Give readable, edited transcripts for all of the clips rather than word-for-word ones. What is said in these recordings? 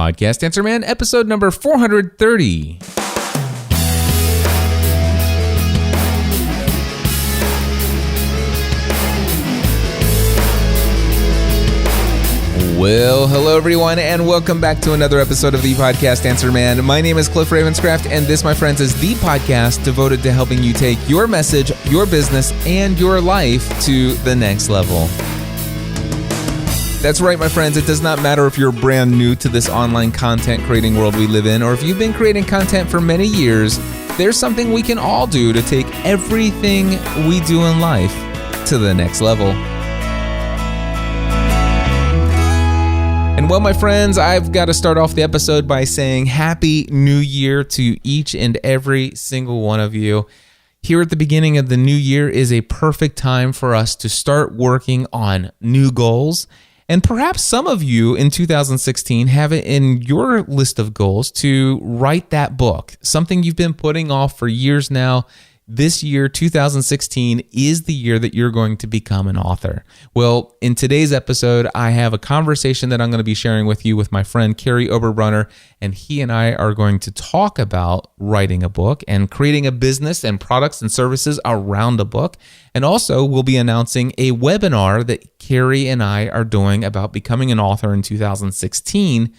Podcast Answer Man, episode number 430. Well, hello everyone, and welcome back to another episode of the Podcast Answer Man. My name is Cliff Ravenscraft, and this, my friends, is the podcast devoted to helping you take your message, your business, and your life to the next level. That's right, my friends. It does not matter if you're brand new to this online content creating world we live in, or if you've been creating content for many years. There's something we can all do to take everything we do in life to the next level. And well, my friends, I've got to start off the episode by saying Happy New Year to each and every single one of you. Here at the beginning of the new year is a perfect time for us to start working on new goals. And perhaps some of you in 2016 have it in your list of goals to write that book, something you've been putting off for years now. This year, 2016, is the year that you're going to become an author. Well, in today's episode, I have a conversation that I'm going to be sharing with you with my friend Kary Oberbrunner, and he and I are going to talk about writing a book and creating a business and products and services around a book. And also, we'll be announcing a webinar that Kary and I are doing about becoming an author in 2016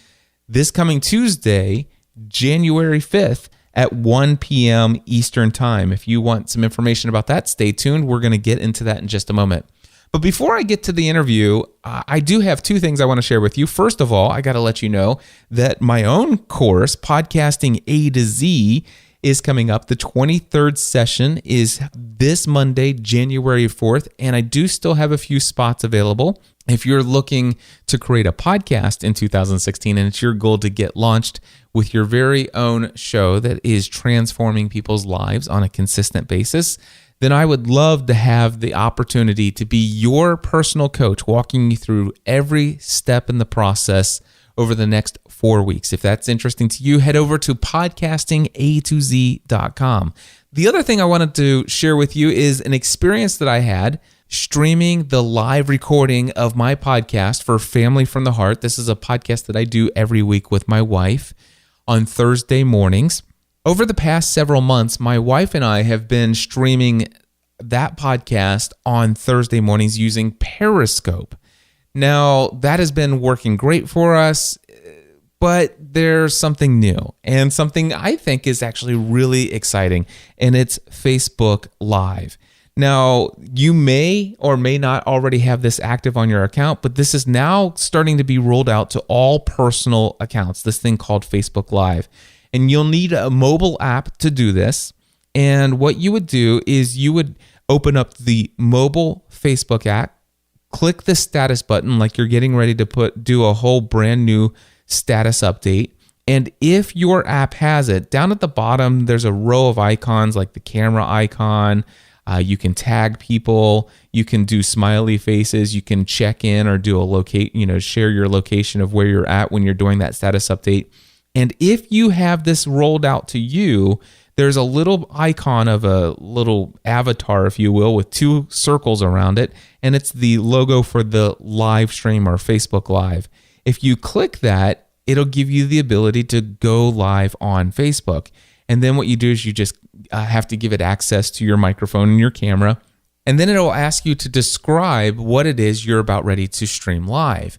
this coming Tuesday, January 5th, at 1 p.m. Eastern Time. If you want some information about that, stay tuned. We're going to get into that in just a moment. But before I get to the interview, I do have two things I want to share with you. First of all, I got to let you know that my own course, Podcasting A to Z, is coming up. The 23rd session is this Monday, January 4th, and I do still have a few spots available. If you're looking to create a podcast in 2016 and it's your goal to get launched with your very own show that is transforming people's lives on a consistent basis, then I would love to have the opportunity to be your personal coach, walking you through every step in the process over the next 4 weeks. If that's interesting to you, head over to podcastingatoz.com. The other thing I wanted to share with you is an experience that I had streaming the live recording of my podcast for Family from the Heart. This is a podcast that I do every week with my wife on Thursday mornings. Over the past several months, my wife and I have been streaming that podcast on Thursday mornings using Periscope. Now, that has been working great for us, but there's something new and something I think is actually really exciting, and it's Facebook Live. Now, you may or may not already have this active on your account, but this is now starting to be rolled out to all personal accounts, this thing called Facebook Live. And you'll need a mobile app to do this. And what you would do is you would open up the mobile Facebook app, click the status button like you're getting ready to do a whole brand new status update. And if your app has it, down at the bottom, there's a row of icons like the camera icon. You can tag people, you can do smiley faces, you can check in or do share your location of where you're at when you're doing that status update. And if you have this rolled out to you, there's a little icon of a little avatar, if you will, with two circles around it, and it's the logo for the live stream or Facebook Live. If you click that, it'll give you the ability to go live on Facebook. And then what you do is you just have to give it access to your microphone and your camera. And then it'll ask you to describe what it is you're about ready to stream live.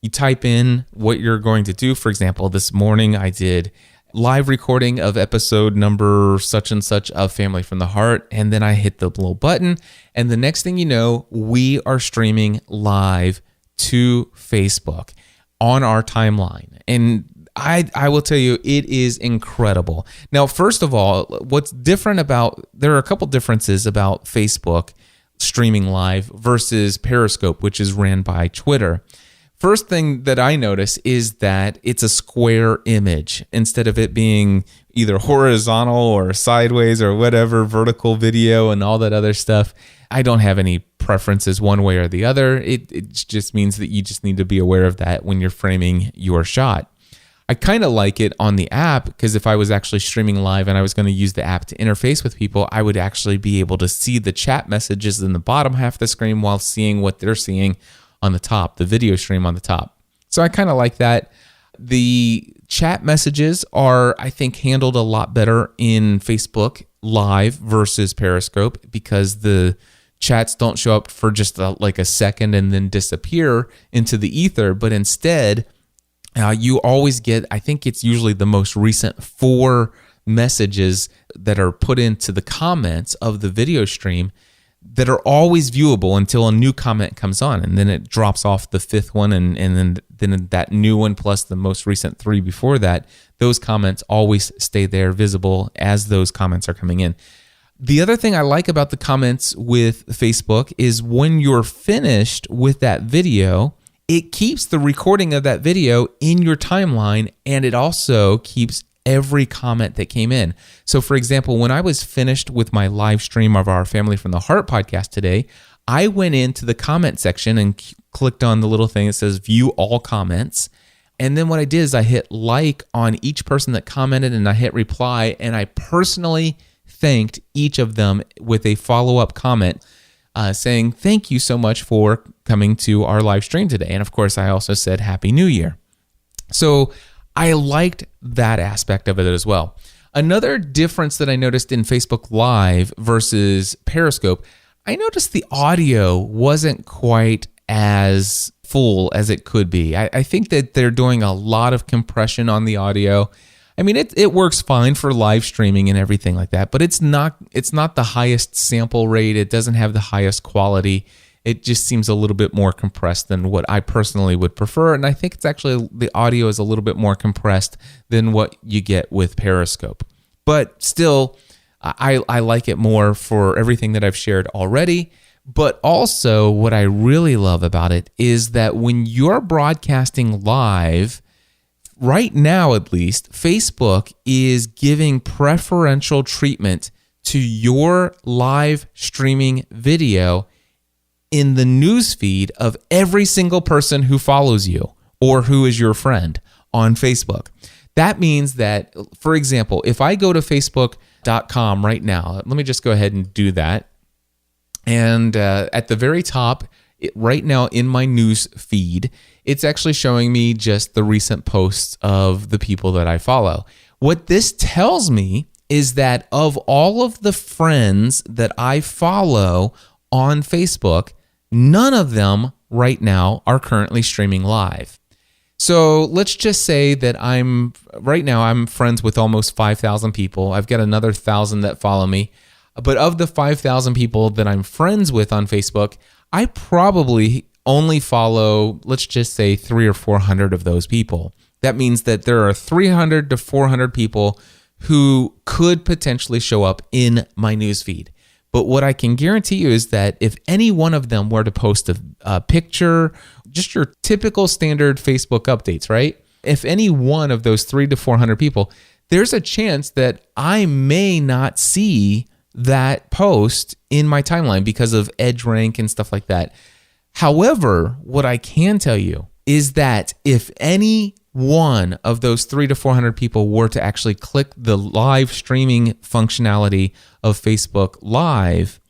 You type in what you're going to do. For example, this morning I did live recording of episode number such and such of Family from the Heart. And then I hit the little button. And the next thing you know, we are streaming live to Facebook on our timeline. And I will tell you, it is incredible. Now, first of all, what's different there are a couple differences about Facebook streaming live versus Periscope, which is ran by Twitter. First thing that I notice is that it's a square image instead of it being either horizontal or sideways or whatever, vertical video and all that other stuff. I don't have any preferences one way or the other. It just means that you just need to be aware of that when you're framing your shot. I kind of like it on the app because if I was actually streaming live and I was going to use the app to interface with people, I would actually be able to see the chat messages in the bottom half of the screen while seeing what they're seeing on the top, the video stream on the top. So I kind of like that. The chat messages are, I think, handled a lot better in Facebook Live versus Periscope because the chats don't show up for just like a second and then disappear into the ether, but instead you always get, I think it's usually the most recent 4 messages that are put into the comments of the video stream that are always viewable until a new comment comes on, and then it drops off the 5th one, and then that new one plus the most recent 3 before that, those comments always stay there visible as those comments are coming in. The other thing I like about the comments with Facebook is when you're finished with that video, it keeps the recording of that video in your timeline, and it also keeps every comment that came in. So for example, when I was finished with my live stream of our Family from the Heart podcast today, I went into the comment section and clicked on the little thing that says view all comments. And then what I did is I hit like on each person that commented, and I hit reply, and I personally thanked each of them with a follow-up comment saying, thank you so much for coming to our live stream today. And of course, I also said Happy New Year. So I liked that aspect of it as well. Another difference that I noticed in Facebook Live versus Periscope, I noticed the audio wasn't quite as full as it could be. I think that they're doing a lot of compression on the audio. I mean, it works fine for live streaming and everything like that, but it's not the highest sample rate. It doesn't have the highest quality. It just seems a little bit more compressed than what I personally would prefer. And I think it's actually, the audio is a little bit more compressed than what you get with Periscope. But still, I like it more for everything that I've shared already. But also what I really love about it is that when you're broadcasting live, right now at least, Facebook is giving preferential treatment to your live streaming video in the newsfeed of every single person who follows you or who is your friend on Facebook. That means that, for example, if I go to facebook.com right now, let me just go ahead and do that. And at the very top, right now in my news feed, it's actually showing me just the recent posts of the people that I follow. What this tells me is that of all of the friends that I follow on Facebook, none of them right now are currently streaming live. So let's just say that I'm friends with almost 5,000 people. I've got another 1,000 that follow me. But of the 5,000 people that I'm friends with on Facebook, I probably only follow, let's just say 300 or 400 of those people. That means that there are 300 to 400 people who could potentially show up in my newsfeed. But what I can guarantee you is that if any one of them were to post a picture, just your typical standard Facebook updates, right? If any one of those 300 to 400 people, there's a chance that I may not see that post in my timeline because of edge rank and stuff like that. However, what I can tell you is that if any one of those 300 to 400 people were to actually click the live streaming functionality of Facebook Live,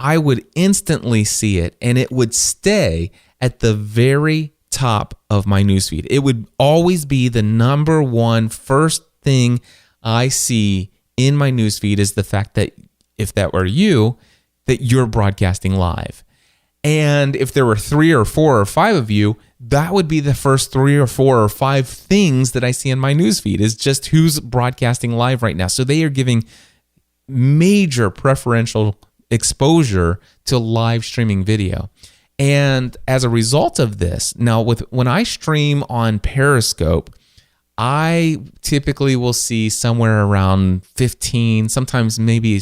I would instantly see it, and it would stay at the very top of my newsfeed. It would always be the number one first thing I see in my newsfeed is the fact that if that were you, that you're broadcasting live. And if there were 3 or 4 or 5 of you, that would be the first 3 or 4 or 5 things that I see in my newsfeed is just who's broadcasting live right now. So they are giving major preferential exposure to live streaming video. And as a result of this, now when I stream on Periscope, I typically will see somewhere around 15, sometimes maybe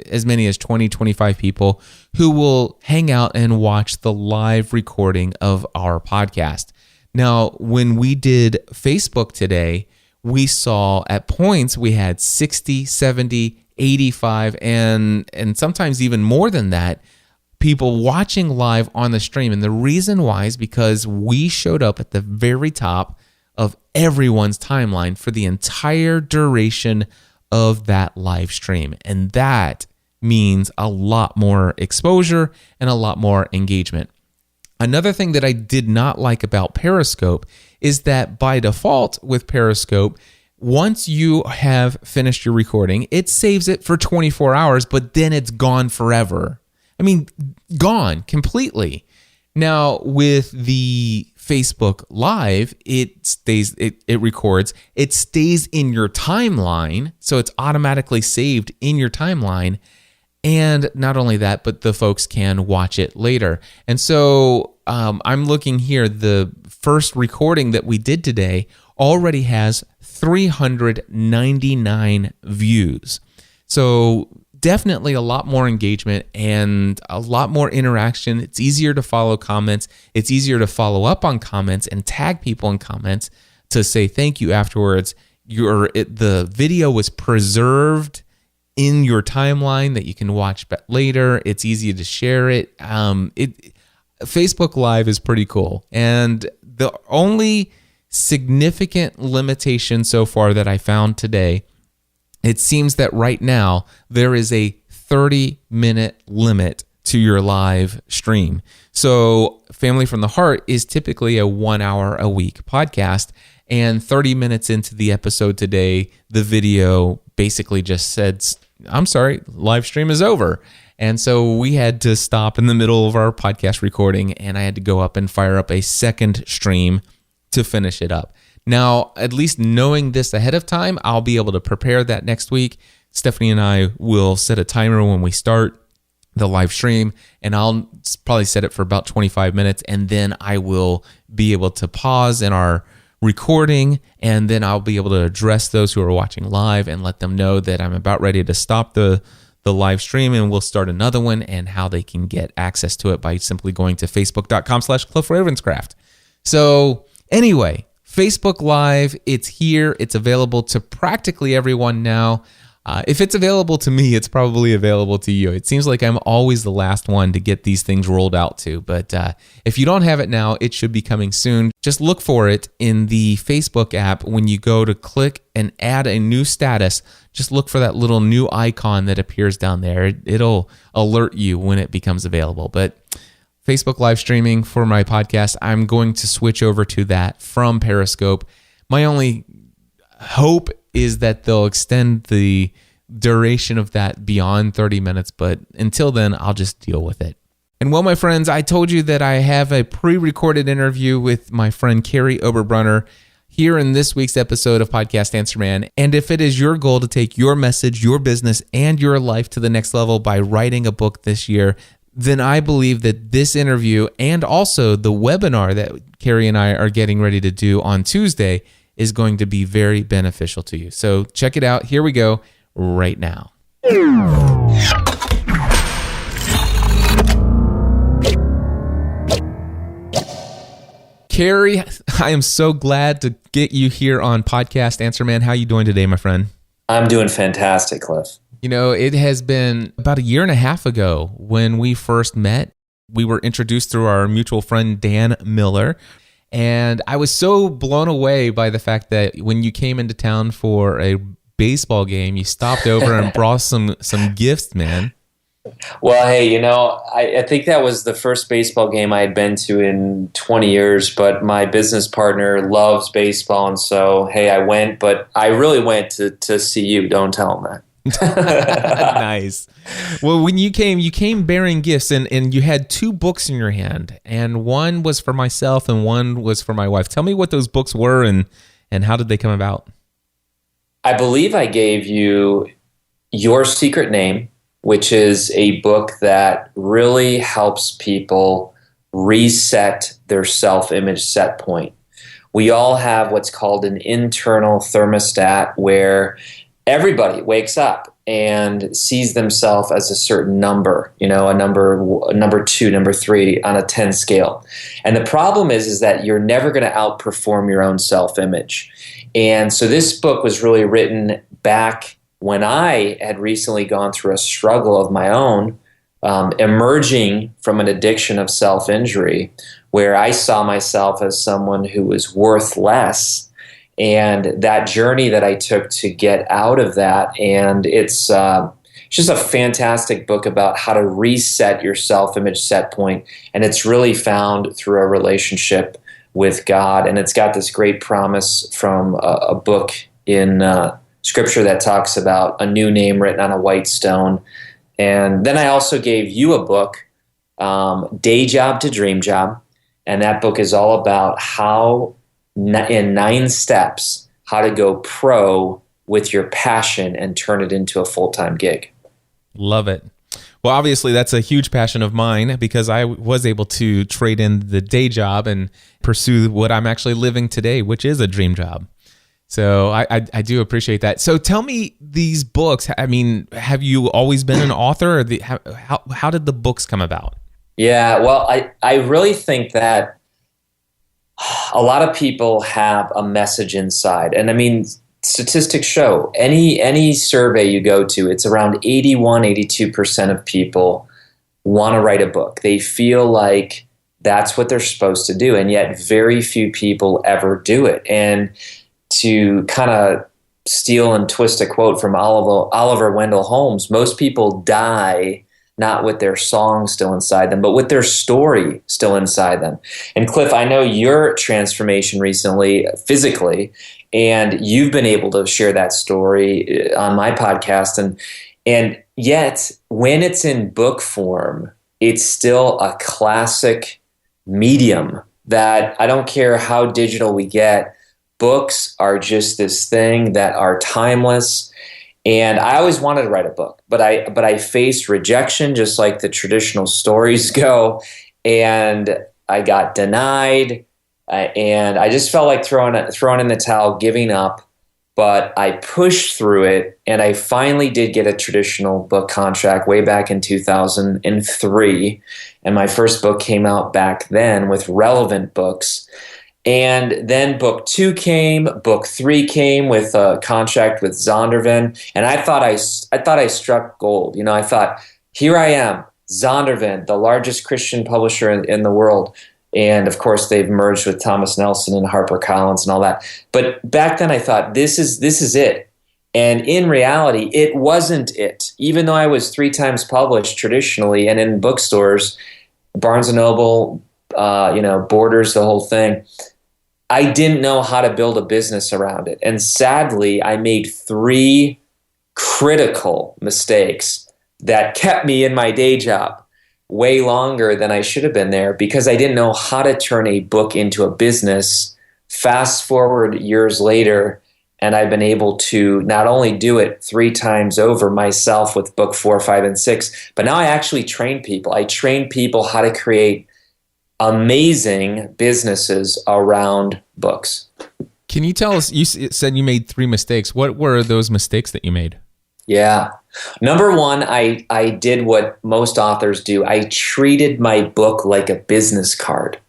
as many as 20, 25 people who will hang out and watch the live recording of our podcast. Now, when we did Facebook today, we saw at points we had 60, 70, 85, and sometimes even more than that, people watching live on the stream. And the reason why is because we showed up at the very top of everyone's timeline for the entire duration of that live stream. And that means a lot more exposure and a lot more engagement. Another thing that I did not like about Periscope is that by default with Periscope, once you have finished your recording, it saves it for 24 hours, but then it's gone forever. I mean, gone completely. Now, with the Facebook Live, it records, it stays in your timeline, so it's automatically saved in your timeline. And not only that, but the folks can watch it later. And so I'm looking here, the first recording that we did today already has 399 views. So definitely a lot more engagement and a lot more interaction. It's easier to follow comments. It's easier to follow up on comments and tag people in comments to say thank you afterwards. The video was preserved in your timeline that you can watch later. It's easy to share it. Facebook Live is pretty cool. And the only significant limitation so far that I found today, it seems that right now there is a 30-minute limit to your live stream. So Family from the Heart is typically a 1 hour a week podcast. And 30 minutes into the episode today, the video basically just said, I'm sorry, live stream is over. And so we had to stop in the middle of our podcast recording, and I had to go up and fire up a second stream to finish it up. Now, at least knowing this ahead of time, I'll be able to prepare that next week. Stephanie and I will set a timer when we start the live stream, and I'll probably set it for about 25 minutes, and then I will be able to pause in our recording, and then I'll be able to address those who are watching live and let them know that I'm about ready to stop the live stream, and we'll start another one, and how they can get access to it by simply going to facebook.com/CliffRavenscraft. So anyway, Facebook Live, it's here. It's available to practically everyone now. If it's available to me, it's probably available to you. It seems like I'm always the last one to get these things rolled out to. But if you don't have it now, it should be coming soon. Just look for it in the Facebook app. When you go to click and add a new status, just look for that little new icon that appears down there. It'll alert you when it becomes available. But Facebook live streaming for my podcast, I'm going to switch over to that from Periscope. My only hope is that they'll extend the duration of that beyond 30 minutes, but until then, I'll just deal with it. And well, my friends, I told you that I have a pre-recorded interview with my friend Kary Oberbrunner here in this week's episode of Podcast Answer Man. And if it is your goal to take your message, your business, and your life to the next level by writing a book this year, then I believe that this interview and also the webinar that Kary and I are getting ready to do on Tuesday is going to be very beneficial to you. So check it out. Here we go right now. Kary, I am so glad to get you here on Podcast Answer Man. How are you doing today, my friend? I'm doing fantastic, Cliff. You know, it has been about a year and a half ago when we first met. We were introduced through our mutual friend, Dan Miller. And I was so blown away by the fact that when you came into town for a baseball game, you stopped over and brought some gifts, man. Well, hey, I think that was the first baseball game I had been to in 20 years, but my business partner loves baseball, and so, hey, I went, but I really went to see you. Don't tell him that. Nice. Well, when you came bearing gifts, and you had two books in your hand, and one was for myself and one was for my wife. Tell me what those books were and how did they come about? I believe I gave you Your Secret Name, which is a book that really helps people reset their self-image set point. We all have what's called an internal thermostat where everybody wakes up and sees themselves as a certain number, a number 2, number 3 on a 10 scale. And the problem is that you're never going to outperform your own self-image. And so this book was really written back when I had recently gone through a struggle of my own, emerging from an addiction of self-injury, where I saw myself as someone who was worth less. And that journey that I took to get out of that, and it's just a fantastic book about how to reset your self-image set point. And it's really found through a relationship with God. And it's got this great promise from a book in Scripture that talks about a new name written on a white stone. And then I also gave you a book, Day Job to Dream Job. And that book is all about how, in 9 steps, how to go pro with your passion and turn it into a full-time gig. Love it. Well, obviously, that's a huge passion of mine because I was able to trade in the day job and pursue what I'm actually living today, which is a dream job. So I do appreciate that. So tell me these books. I mean, have you always been an author? Or how did the books come about? Yeah, well, I really think that a lot of people have a message inside. And I mean, statistics show any survey you go to, it's around 82% of people want to write a book. They feel like that's what they're supposed to do, and yet very few people ever do it. And to kind of steal and twist a quote from Oliver Wendell Holmes, most people die not with their song still inside them, but with their story still inside them. And Cliff, I know your transformation recently, physically, and you've been able to share that story on my podcast. And yet, when it's in book form, it's still a classic medium that I don't care how digital we get, books are just this thing that are timeless. And I always wanted to write a book, but I faced rejection, just like the traditional stories go, and I got denied, and I just felt like throwing in the towel, giving up. But I pushed through it, and I finally did get a traditional book contract way back in 2003, and my first book came out back then with Relevant Books. And then book 2 came, book 3 came with a contract with Zondervan, and I thought I struck gold. You know, I thought, here I am, Zondervan, the largest Christian publisher in the world, and of course they've merged with Thomas Nelson and HarperCollins and all that. But back then I thought, this is it, and in reality, it wasn't it. Even though I was 3 times published traditionally and in bookstores, Barnes and Noble, Borders, the whole thing. I didn't know how to build a business around it. And sadly, I made 3 critical mistakes that kept me in my day job way longer than I should have been there because I didn't know how to turn a book into a business. Fast forward years later, and I've been able to not only do it 3 times over myself with book 4, 5, and 6, but now I actually train people. I train people how to create amazing businesses around books. Can you tell us, you said you made 3 mistakes. What were those mistakes that you made? Yeah. Number 1, I did what most authors do. I treated my book like a business card.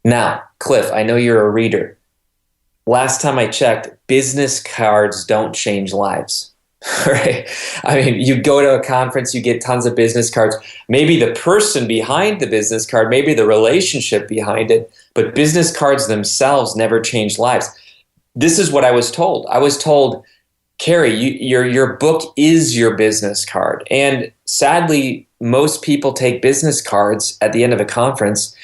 Now, Cliff, I know you're a reader. Last time I checked, business cards don't change lives. Right? I mean, you go to a conference, you get tons of business cards. Maybe the person behind the business card, maybe the relationship behind it, but business cards themselves never change lives. This is what I was told. I was told, Kary, your book is your business card. And sadly, most people take business cards at the end of a conference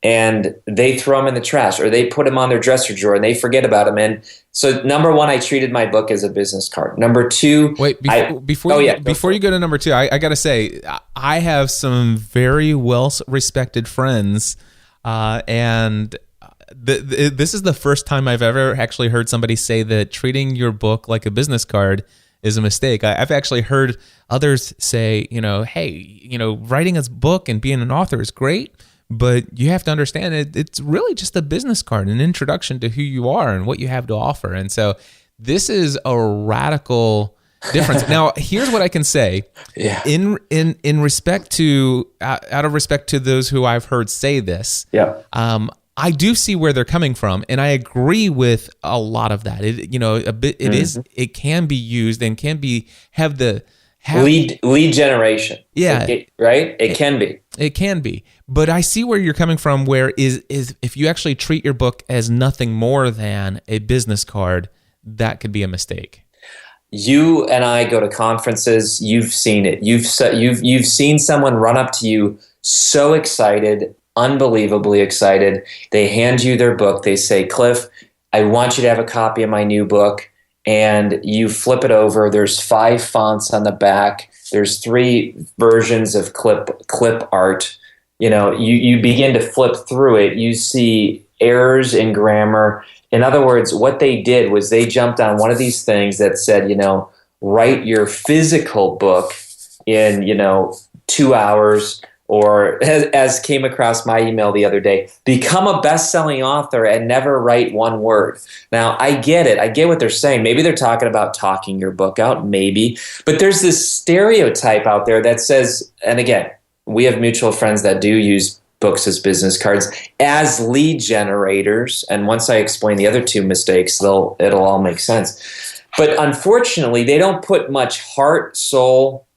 and they throw them in the trash or they put them on their dresser drawer and they forget about them. And so number 1, I treated my book as a business card. Number 2, wait, before you go to number 2, I got to say, I have some very well respected friends, and this is the first time I've ever actually heard somebody say that treating your book like a business card is a mistake. I've actually heard others say, hey, writing a book and being an author is great, but you have to understand it's really just a business card, an introduction to who you are and what you have to offer. And so this is a radical difference. Now, here's what I can say. Yeah. In respect to, out of respect to those who I've heard say this, yeah. I do see where they're coming from, and I agree with a lot of that. It can be used and can be lead generation. Yeah. It can be. It can be. But I see where you're coming from, where is if you actually treat your book as nothing more than a business card, that could be a mistake. You and I go to conferences. You've seen it. You've seen someone run up to you so excited, unbelievably excited. They hand you their book. They say, Cliff, I want you to have a copy of my new book. And you flip it over. There's 5 fonts on the back. There's 3 versions of clip art. You begin to flip through it. You see errors in grammar. In other words, what they did was they jumped on one of these things that said, write your physical book in, 2 hours, or as came across my email the other day, become a best-selling author and never write one word. Now, I get it. I get what they're saying. Maybe they're talking about talking your book out, maybe. But there's this stereotype out there that says, and again, we have mutual friends that do use books as business cards, as lead generators. And once I explain the other 2 mistakes, it'll all make sense. But unfortunately, they don't put much heart, soul,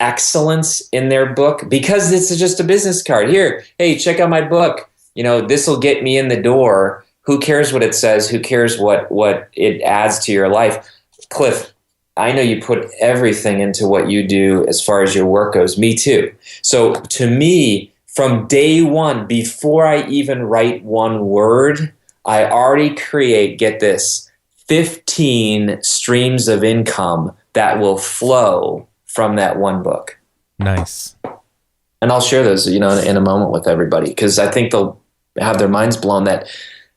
excellence in their book, because it's just a business card. Here, hey, check out my book. This will get me in the door. Who cares what it says? Who cares what it adds to your life? Cliff, I know you put everything into what you do as far as your work goes. Me too. So to me, from day one, before I even write one word, I already create, get this, 15 streams of income that will flow from that one book. Nice. And I'll share those, in a moment with everybody, because I think they'll have their minds blown that,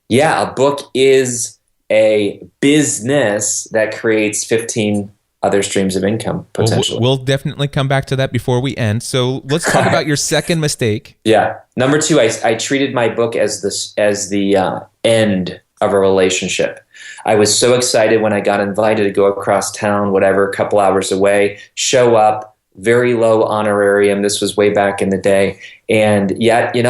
yeah, a book is a business that creates 15 other streams of income potentially. We'll definitely come back to that before we end. So let's talk about your second mistake. Yeah. Number 2, I treated my book as the end of a relationship. I was so excited when I got invited to go across town, whatever, a couple hours away, show up, very low honorarium. This was way back in the day. And yet, I'm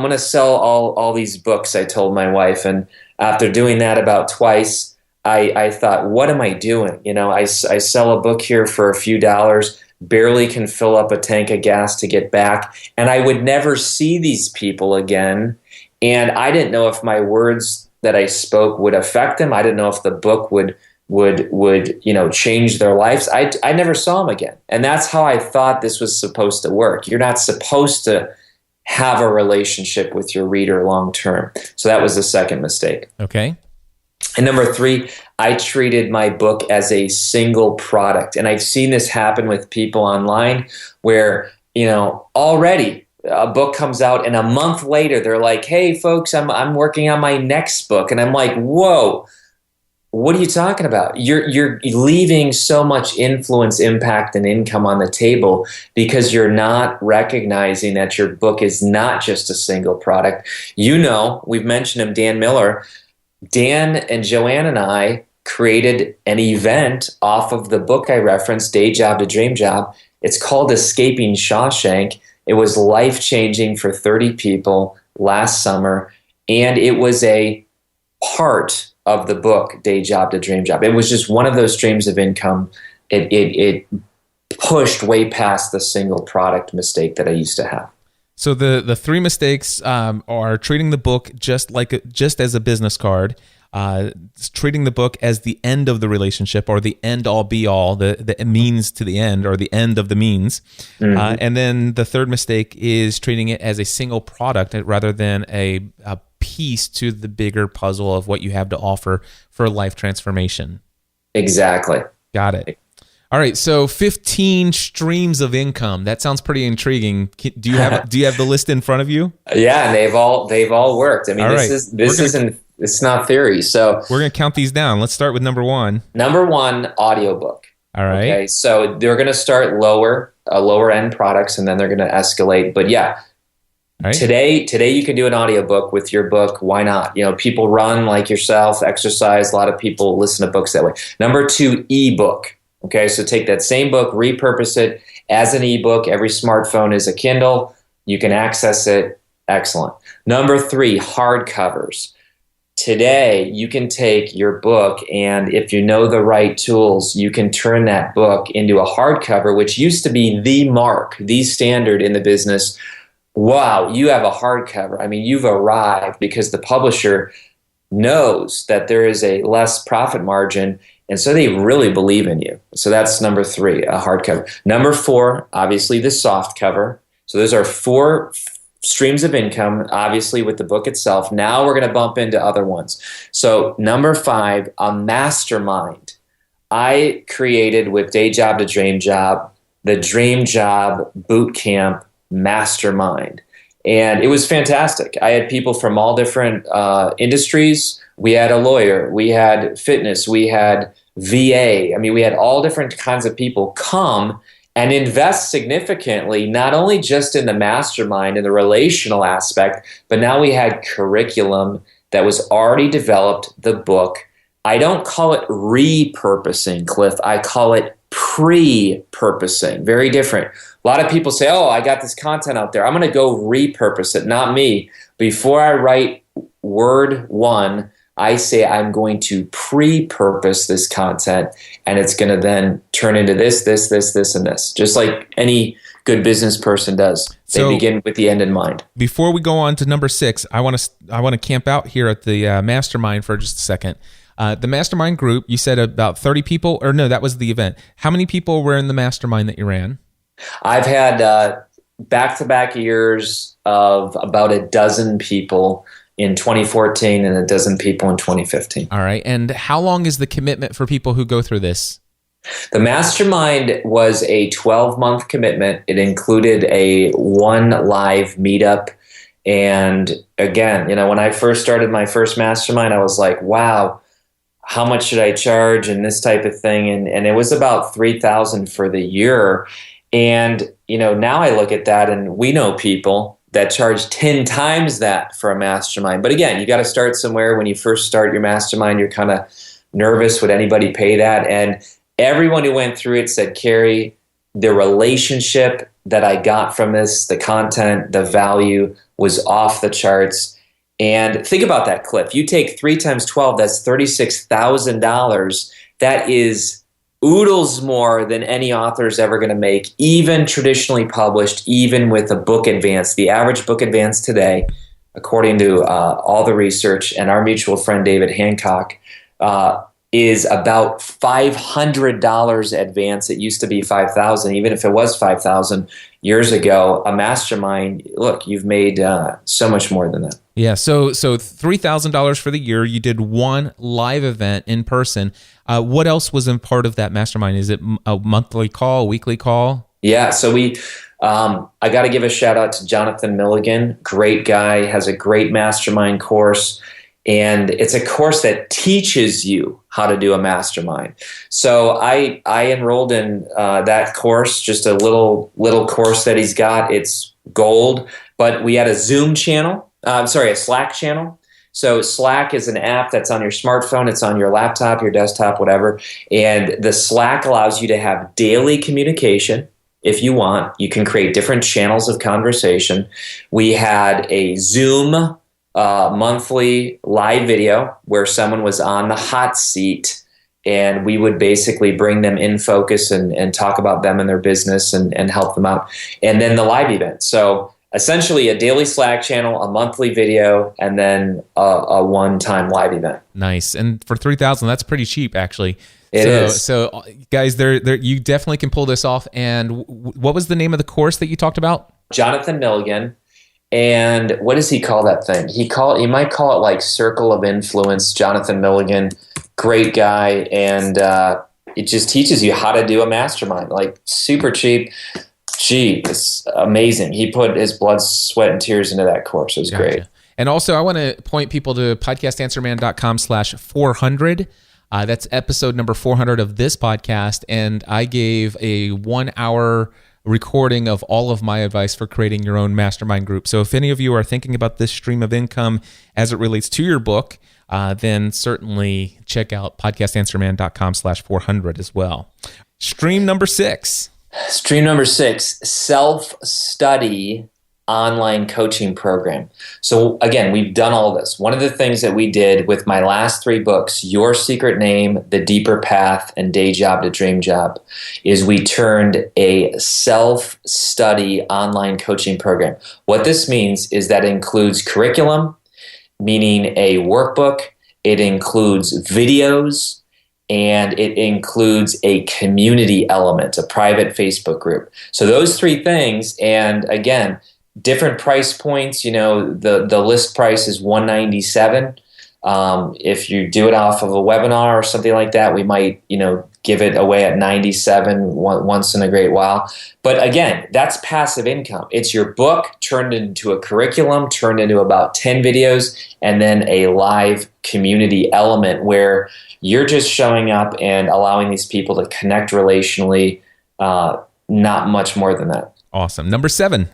going to sell all these books, I told my wife. And after doing that about twice, I thought, what am I doing? I sell a book here for a few dollars, barely can fill up a tank of gas to get back. And I would never see these people again. And I didn't know if my words that I spoke would affect them. I didn't know if the book would change their lives. I never saw them again. And that's how I thought this was supposed to work. You're not supposed to have a relationship with your reader long term. So that was the second mistake. Okay. And number 3, I treated my book as a single product. And I've seen this happen with people online where, already a book comes out and a month later they're like, hey folks, I'm working on my next book. And I'm like, whoa, what are you talking about? You're leaving so much influence, impact, and income on the table because you're not recognizing that your book is not just a single product. We've mentioned him, Dan Miller. Dan and Joanne and I created an event off of the book I referenced, Day Job to Dream Job. It's called Escaping Shawshank. It was life-changing for 30 people last summer, and it was a part of the book, Day Job to Dream Job. It was just one of those streams of income. It pushed way past the single product mistake that I used to have. So the 3 mistakes are treating the book just as a business card, treating the book as the end of the relationship or the end all be all, the means to the end or the end of the means. Mm-hmm. And then the third mistake is treating it as a single product rather than a piece to the bigger puzzle of what you have to offer for life transformation. Exactly. Got it. All right, so 15 streams of income. That sounds pretty intriguing. Do you have the list in front of you? Yeah, and they've all worked. I mean, it's not theory. So we're going to count these down. Let's start with number 1. Number 1, audiobook. All right. Okay, so they're going to start lower end products, and then they're going to escalate. But yeah, right. Today you can do an audiobook with your book. Why not? People run like yourself, exercise. A lot of people listen to books that way. Number 2, ebook. Okay, so take that same book, repurpose it as an ebook. Every smartphone is a Kindle. You can access it. Excellent. Number 3, hardcovers. Today, you can take your book, and if you know the right tools, you can turn that book into a hardcover, which used to be the mark, the standard in the business. Wow, you have a hardcover. I mean, you've arrived because the publisher knows that there is a less profit margin, and so they really believe in you. So that's number 3, a hardcover. Number 4, obviously the soft cover. So those are 4 streams of income, obviously with the book itself. Now we're going to bump into other ones. So number 5, a mastermind. I created with Day Job to Dream Job, the Dream Job Boot Camp Mastermind. And it was fantastic. I had people from all different industries. We had a lawyer, we had fitness, we had VA. I mean, we had all different kinds of people come and invest significantly, not only just in the mastermind and the relational aspect, but now we had curriculum that was already developed, the book. I don't call it repurposing, Cliff. I call it pre-purposing. Very different. A lot of people say, oh, I got this content out there, I'm going to go repurpose it. Not me. Before I write word 1, I say I'm going to pre-purpose this content, and it's going to then turn into this, and this. Just like any good business person does. They begin with the end in mind. Before we go on to number 6, I want to camp out here at the mastermind for just a second. The mastermind group, you said about 30 people, or no, that was the event. How many people were in the mastermind that you ran? I've had back-to-back years of about a dozen people in 2014 and a dozen people in 2015. All right. And how long is the commitment for people who go through this? The mastermind was a 12-month commitment. It included a 1 live meetup. And again, when I first started my first mastermind, I was like, wow, how much should I charge and this type of thing? And it was about $3,000 for the year. And, now I look at that and we know people that charge 10 times that for a mastermind. But again, you got to start somewhere. When you first start your mastermind, you're kind of nervous. Would anybody pay that? And everyone who went through it said, Kary, the relationship that I got from this, the content, the value was off the charts. And think about that, Cliff. You take 3 times 12, that's $36,000. That is oodles more than any author is ever going to make, even traditionally published, even with a book advance. The average book advance today, according to all the research and our mutual friend David Hancock, is about $500 advance. It used to be $5,000. Even if it was $5,000 years ago, a mastermind, look, you've made so much more than that. Yeah, so $3,000 for the year. You did 1 live event in person. What else was in part of that mastermind? Is it a monthly call, weekly call? Yeah, so I got to give a shout out to Jonathan Milligan. Great guy, has a great mastermind course. And it's a course that teaches you how to do a mastermind. So I enrolled in that course, just a little course that he's got. It's gold, but we had a Zoom channel. A Slack channel. So Slack is an app that's on your smartphone. It's on your laptop, your desktop, whatever. And the Slack allows you to have daily communication. If you want, you can create different channels of conversation. We had a Zoom monthly live video where someone was on the hot seat, and we would basically bring them in focus and talk about them and their business and help them out. And then the live event. So essentially a daily Slack channel, a monthly video, and then a one-time live event. Nice. And for $3,000, that's pretty cheap, actually. It is. So guys, you definitely can pull this off. And what was the name of the course that you talked about? Jonathan Milligan. And what does he call that thing? He might call it like Circle of Influence. Jonathan Milligan, great guy, and it just teaches you how to do a mastermind, like super cheap. Gee, it's amazing. He put his blood, sweat, and tears into that course. It was great. And also, I want to point people to podcastanswerman.com/400. That's episode number 400 of this podcast, and I gave a 1-hour recording of all of my advice for creating your own mastermind group. So if any of you are thinking about this stream of income as it relates to your book, then certainly check out podcastanswerman.com/400 as well. Stream number 6. Stream number 6, self-study online coaching program. So again, we've done all this. One of the things that we did with my last 3 books, Your Secret Name, The Deeper Path, and Day Job to Dream Job, is we turned a self-study online coaching program. What this means is that it includes curriculum, meaning a workbook. It includes videos, and it includes a community element, a private Facebook group. So those 3 things, and again, different price points. The list price is $197. If you do it off of a webinar or something like that, we might, give it away at $97 once in a great while. But again, that's passive income. It's your book turned into a curriculum, turned into about 10 videos, and then a live community element where you're just showing up and allowing these people to connect relationally, not much more than that. Awesome. Number seven,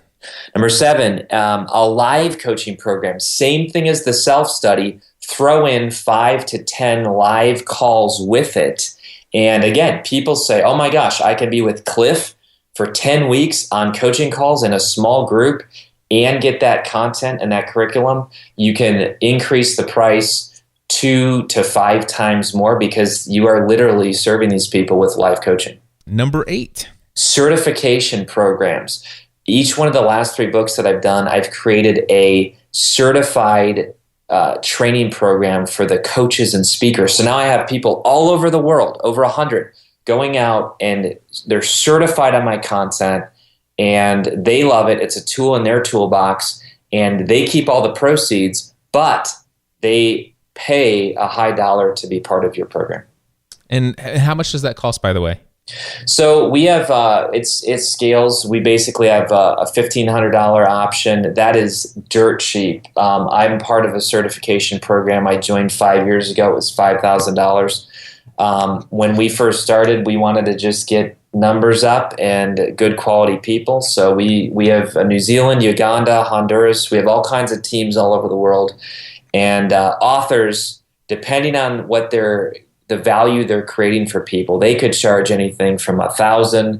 a live coaching program. Same thing as the self-study. Throw in 5 to 10 live calls with it. And again, people say, oh my gosh, I can be with Cliff for 10 weeks on coaching calls in a small group and get that content and that curriculum. You can increase the price 2 to 5 times more because you are literally serving these people with live coaching. Number 8. Certification programs. Each one of the last 3 books that I've done, I've created a certified training program for the coaches and speakers. So now I have people all over the world, over 100, going out and they're certified on my content and they love it. It's a tool in their toolbox and they keep all the proceeds, but they pay a high dollar to be part of your program. And how much does that cost, by the way? So we have, it scales. We basically have a $1,500 option. That is dirt cheap. I'm part of a certification program. I joined 5 years ago. It was $5,000. When we first started, we wanted to just get numbers up and good quality people. So we have New Zealand, Uganda, Honduras. We have all kinds of teams all over the world. And authors, depending on what the value they're creating for people, they could charge anything from $1,000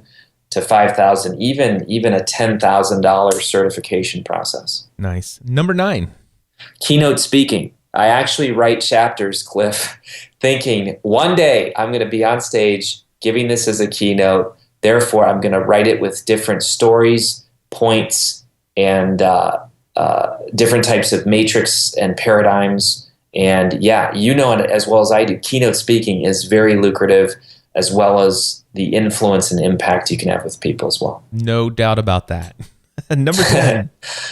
to $5,000, even a $10,000 certification process. Nice. Number 9. Keynote speaking. I actually write chapters, Cliff, thinking one day I'm going to be on stage giving this as a keynote. Therefore, I'm going to write it with different stories, points, and different types of matrix and paradigms. And yeah, it as well as I do. Keynote speaking is very lucrative, as well as the influence and impact you can have with people as well. No doubt about that. Number 10.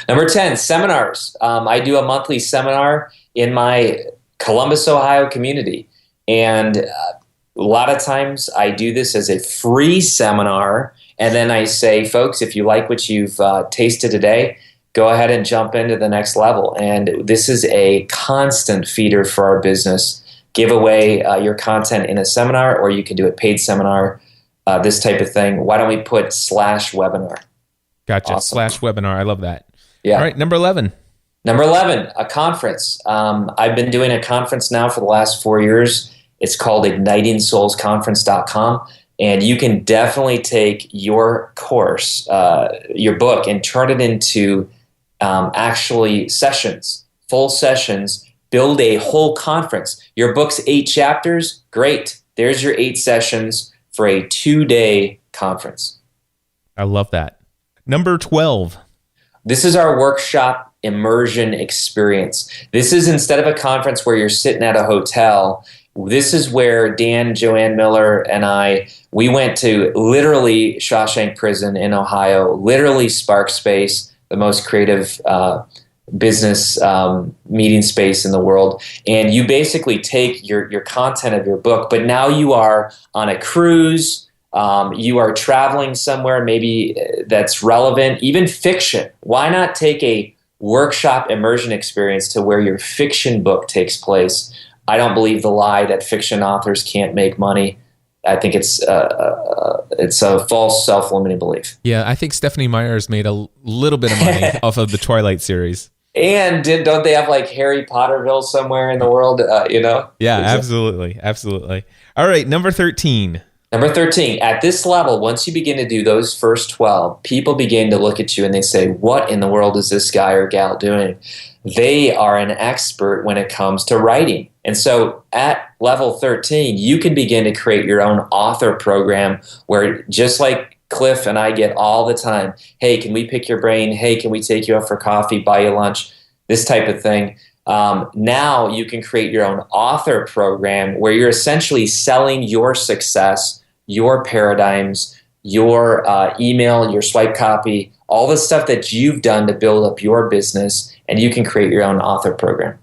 Number 10, seminars. I do a monthly seminar in my Columbus, Ohio community. And a lot of times I do this as a free seminar. And then I say, folks, if you like what you've tasted today, go ahead and jump into the next level. And this is a constant feeder for our business. Give away your content in a seminar, or you can do a paid seminar, this type of thing. Why don't we put /webinar? Gotcha. Awesome. /webinar. I love that. Yeah. All right. Number 11. Number 11, a conference. I've been doing a conference now for the last 4 years. It's called ignitingsoulsconference.com. And you can definitely take your course, your book, and turn it into actually sessions, full sessions, build a whole conference. Your book's 8 chapters, great. There's your 8 sessions for a 2-day conference. I love that. Number 12. This is our workshop immersion experience. This is instead of a conference where you're sitting at a hotel. This is where Dan, Joanne Miller, and we went to literally Shawshank Prison in Ohio, literally Sparkspace, the most creative business meeting space in the world. And you basically take your content of your book, but now you are on a cruise. You are traveling somewhere maybe that's relevant, even fiction. Why not take a workshop immersion experience to where your fiction book takes place? I don't believe the lie that fiction authors can't make money. I think it's a false self-limiting belief. Yeah, I think Stephanie Meyer's made a little bit of money off of the Twilight series. And don't they have like Harry Potterville somewhere in the world? Yeah, absolutely. All right, number 13. Number 13, at this level, once you begin to do those first 12, people begin to look at you and they say, what in the world is this guy or gal doing? They are an expert when it comes to writing. And so at level 13, you can begin to create your own author program where, just like Cliff and I get all the time, hey, can we pick your brain? Hey, can we take you out for coffee, buy you lunch? This type of thing. Now you can create your own author program where you're essentially selling your success, your paradigms, your email, your swipe copy, all the stuff that you've done to build up your business, and you can create your own author program.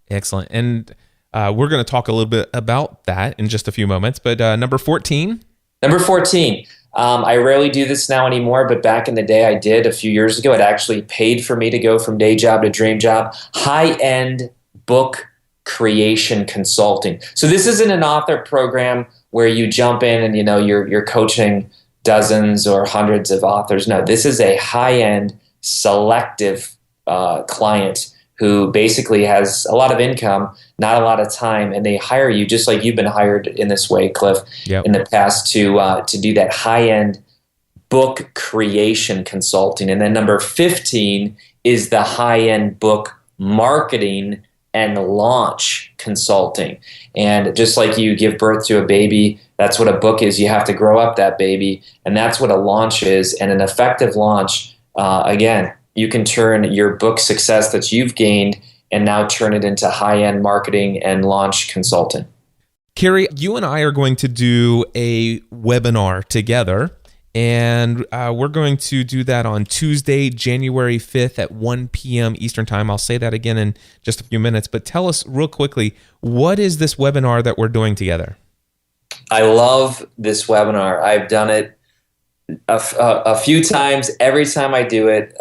Excellent. And we're going to talk a little bit about that in just a few moments. But number 14? Number 14. I rarely do this now anymore, but back in the day I did a few years ago. It actually paid for me to go from day job to dream job. High-end book creation consulting. So this isn't an author program where you jump in and you're coaching dozens or hundreds of authors. No, this is a high-end selective client who basically has a lot of income, not a lot of time, and they hire you just like you've been hired in this way, Cliff, in the past to do that high-end book creation consulting. And then number 15 is the high-end book marketing and launch consulting. And just like you give birth to a baby, that's what a book is. You have to grow up that baby, and that's what a launch is. And an effective launch, again, you can turn your book success that you've gained and now turn it into high-end marketing and launch consulting. Kary, you and I are going to do a webinar together, and we're going to do that on Tuesday, January 5th at 1 p.m. Eastern Time. I'll say that again in just a few minutes, but tell us real quickly, what is this webinar that we're doing together? I love this webinar. I've done it a few times. Every time I do it,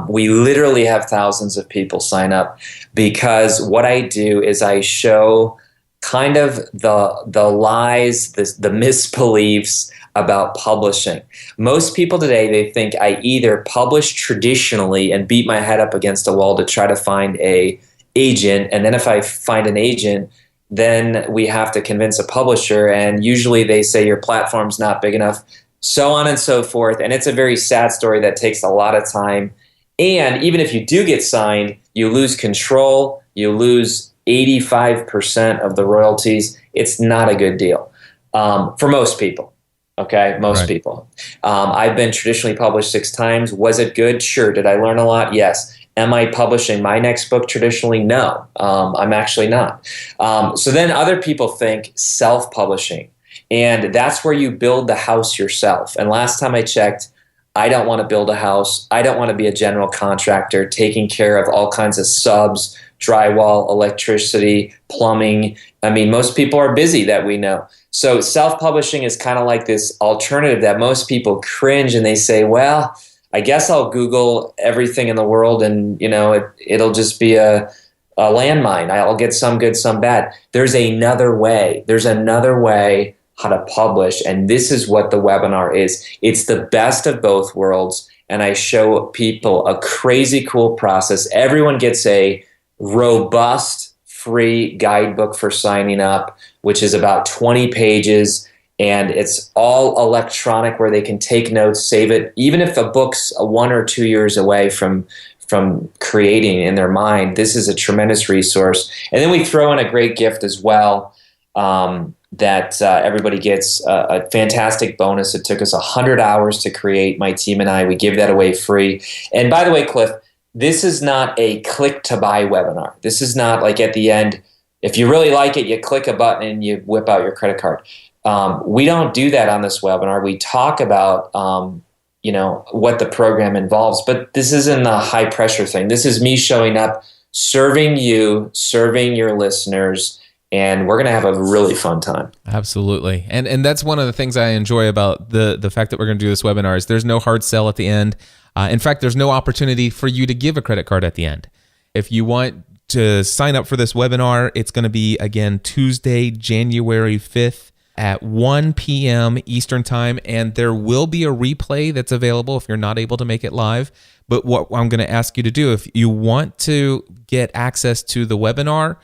we literally have thousands of people sign up, because what I do is I show kind of the lies, the misbeliefs about publishing. Most people today, they think I either publish traditionally and beat my head up against a wall to try to find a agent, and then if I find an agent, then we have to convince a publisher, and usually they say your platform's not big enough, so on and so forth. And it's a very sad story that takes a lot of time. And even if you do get signed, you lose control, you lose 85% of the royalties. It's not a good deal for most people. Okay, most people. I've been traditionally published 6 times. Was it good? Sure. Did I learn a lot? Yes. Am I publishing my next book traditionally? No, I'm actually not. So then other people think self-publishing. And that's where you build the house yourself. And last time I checked, I don't want to build a house. I don't want to be a general contractor taking care of all kinds of subs, drywall, electricity, plumbing. I mean, most people are busy that we know. So self-publishing is kind of like this alternative that most people cringe and they say, well, I guess I'll Google everything in the world and, it'll just be a landmine. I'll get some good, some bad. There's another way. There's another way how to publish, and this is what the webinar is. It's the best of both worlds, and I show people a crazy cool process. Everyone gets a robust free guidebook for signing up, which is about 20 pages, and it's all electronic where they can take notes, save it. Even if a book's 1 or 2 years away from creating in their mind, this is a tremendous resource. And then we throw in a great gift as well, that everybody gets a fantastic bonus. It took us 100 hours to create, my team and I. We give that away free. And by the way, Cliff, this is not a click-to-buy webinar. This is not like at the end, if you really like it, you click a button and you whip out your credit card. We don't do that on this webinar. We talk about what the program involves, but this isn't a high-pressure thing. This is me showing up, serving you, serving your listeners, and we're going to have a really fun time. Absolutely. And that's one of the things I enjoy about the fact that we're going to do this webinar is there's no hard sell at the end. In fact, there's no opportunity for you to give a credit card at the end. If you want to sign up for this webinar, it's going to be, again, Tuesday, January 5th at 1 p.m. Eastern Time, and there will be a replay that's available if you're not able to make it live. But what I'm going to ask you to do, if you want to get access to the webinar,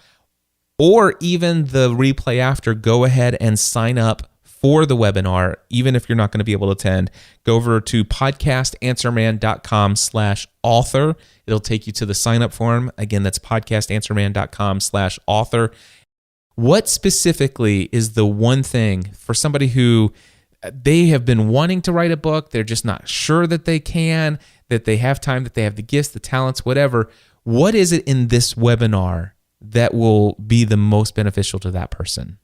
or even the replay after, go ahead and sign up for the webinar, even if you're not going to be able to attend. Go over to podcastanswerman.com/author. It'll take you to the sign-up form. Again, that's podcastanswerman.com/author. What specifically is the one thing for somebody who they have been wanting to write a book, they're just not sure that they can, that they have time, that they have the gifts, the talents, whatever. What is it in this webinar that will be the most beneficial to that person?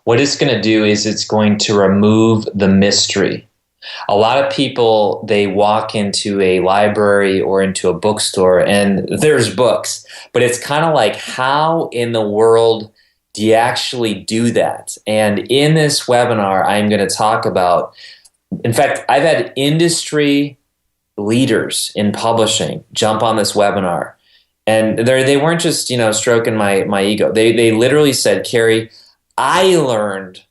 What it's going to do is it's going to remove the mystery. A lot of people, they walk into a library or into a bookstore and there's books, but it's kind of like, how in the world do you actually do that? And in this webinar, I'm going to talk about, in fact, I've had industry leaders in publishing jump on this webinar. And they weren't just, stroking my ego. They literally said, Kary, I learned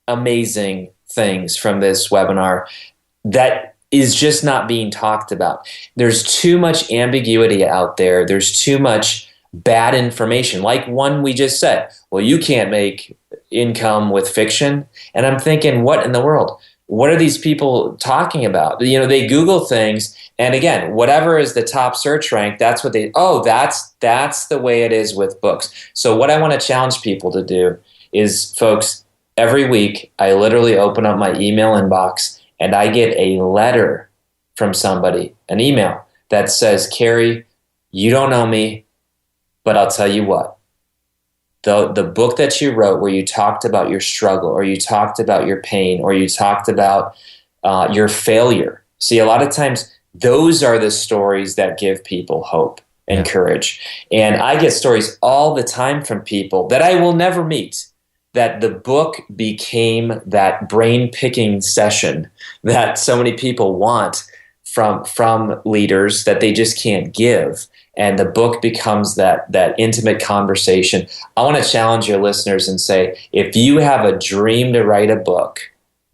amazing things from this webinar that is just not being talked about. There's too much ambiguity out there. There's too much bad information. Like one we just said, well, you can't make income with fiction. And I'm thinking, what in the world? What are these people talking about? They Google things, and again, whatever is the top search rank, that's what that's the way it is with books. So what I want to challenge people to do is, folks, every week I literally open up my email inbox and I get a letter from somebody, an email that says, Kary, you don't know me, but I'll tell you what. The book that you wrote where you talked about your struggle, or you talked about your pain, or you talked about your failure. See, a lot of times those are the stories that give people hope and courage. And I get stories all the time from people that I will never meet, that the book became that brain-picking session that so many people want from leaders that they just can't give. And the book becomes that intimate conversation. I want to challenge your listeners and say, if you have a dream to write a book,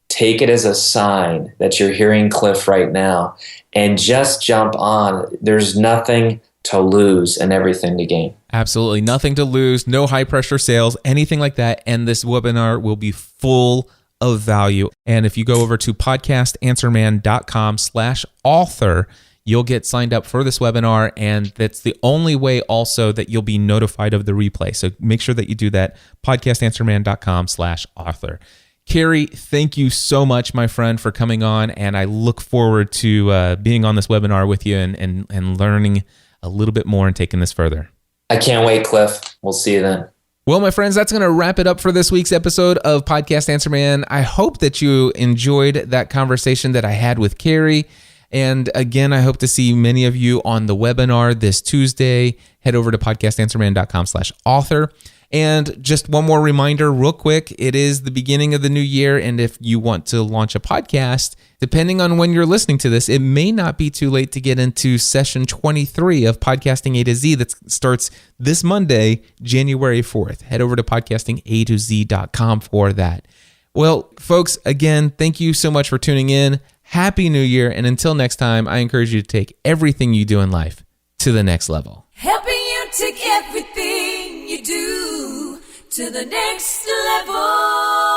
take it as a sign that you're hearing Cliff right now, and just jump on. There's nothing to lose and everything to gain. Absolutely nothing to lose, no high pressure sales, anything like that. And this webinar will be full of value. And if you go over to podcastanswerman.com/author, you'll get signed up for this webinar, and that's the only way also that you'll be notified of the replay. So make sure that you do that, podcastanswerman.com/author. Kary, thank you so much, my friend, for coming on, and I look forward to being on this webinar with you and learning a little bit more and taking this further. I can't wait, Cliff. We'll see you then. Well, my friends, that's going to wrap it up for this week's episode of Podcast Answer Man. I hope that you enjoyed that conversation that I had with Kary. And again, I hope to see many of you on the webinar this Tuesday. Head over to podcastanswerman.com/author. And just one more reminder real quick, it is the beginning of the new year. And if you want to launch a podcast, depending on when you're listening to this, it may not be too late to get into session 23 of Podcasting A to Z that starts this Monday, January 4th. Head over to podcastingatoz.com for that. Well, folks, again, thank you so much for tuning in. Happy New Year. And until next time, I encourage you to take everything you do in life to the next level. Helping you take everything you do to the next level.